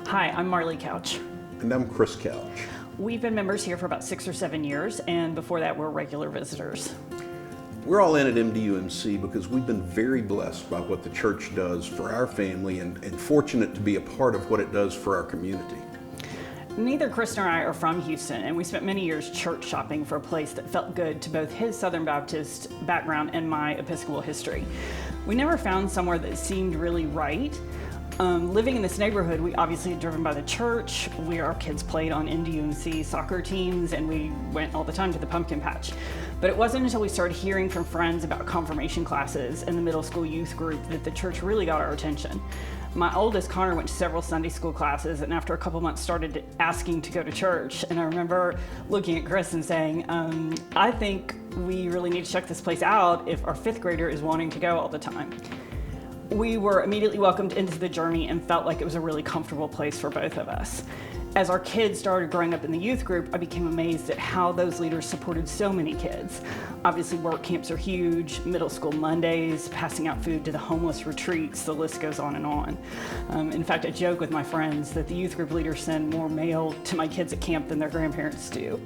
Hi, I'm Marley Couch. And I'm Chris Couch. We've been members here for about 6 or 7 years, and before that, we're regular visitors. We're all in at MDUMC because we've been very blessed by what the church does for our family and fortunate to be a part of what it does for our community. Neither Chris nor I are from Houston, and we spent many years church shopping for a place that felt good to both his Southern Baptist background and my Episcopal history. We never found somewhere that seemed really right. Living in this neighborhood, we obviously are driven by the church. Our kids played on MDUMC soccer teams, and we went all the time to the pumpkin patch. But it wasn't until we started hearing from friends about confirmation classes and the middle school youth group that the church really got our attention. My oldest, Connor, went to several Sunday school classes, and after a couple months started asking to go to church. And I remember looking at Chris and saying, I think we really need to check this place out if our fifth grader is wanting to go all the time. We were immediately welcomed into the journey and felt like it was a really comfortable place for both of us. As our kids started growing up in the youth group, I became amazed at how those leaders supported so many kids. Obviously, work camps are huge, middle school Mondays, passing out food to the homeless retreats, the list goes on and on. In fact, I joke with my friends that the youth group leaders send more mail to my kids at camp than their grandparents do.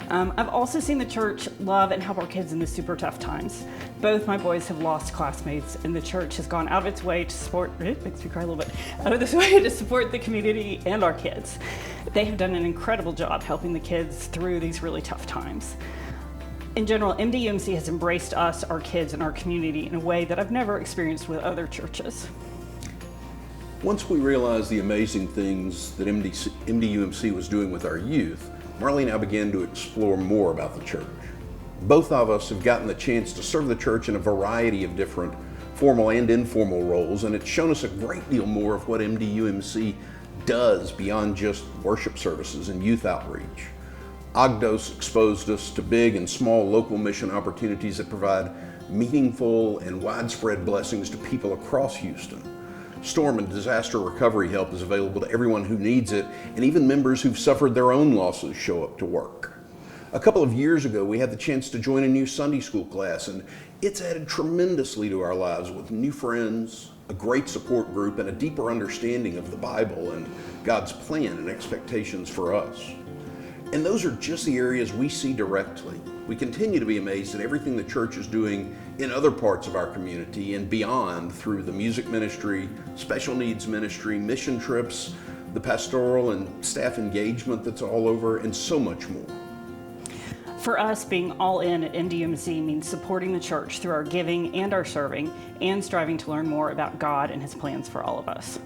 I've also seen the church love and help our kids in the super tough times. Both my boys have lost classmates, and the church has gone out of its way to support, it makes me cry a little bit, out of this way to support the community and our kids. They have done an incredible job helping the kids through these really tough times. In general, MDUMC has embraced us, our kids, and our community in a way that I've never experienced with other churches. Once we realized the amazing things that MDUMC was doing with our youth, Marley and I began to explore more about the church. Both of us have gotten the chance to serve the church in a variety of different formal and informal roles, and it's shown us a great deal more of what MDUMC does beyond just worship services and youth outreach. Ogdos exposed us to big and small local mission opportunities that provide meaningful and widespread blessings to people across Houston. Storm and disaster recovery help is available to everyone who needs it, and even members who've suffered their own losses show up to work. A couple of years ago, we had the chance to join a new Sunday school class, and it's added tremendously to our lives with new friends, a great support group, and a deeper understanding of the Bible and God's plan and expectations for us. And those are just the areas we see directly. We continue to be amazed at everything the church is doing in other parts of our community and beyond through the music ministry, special needs ministry, mission trips, the pastoral and staff engagement that's all over, and so much more. For us, being all in at MDUMC means supporting the church through our giving and our serving and striving to learn more about God and His plans for all of us.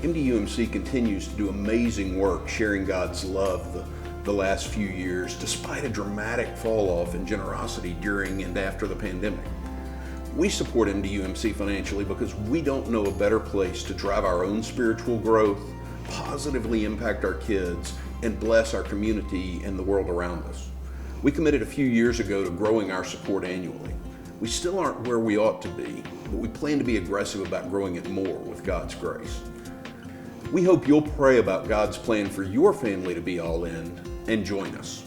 MDUMC continues to do amazing work sharing God's love the last few years, despite a dramatic fall off in generosity during and after the pandemic. We support MDUMC financially because we don't know a better place to drive our own spiritual growth, positively impact our kids, and bless our community and the world around us. We committed a few years ago to growing our support annually. We still aren't where we ought to be, but we plan to be aggressive about growing it more with God's grace. We hope you'll pray about God's plan for your family to be all in and join us.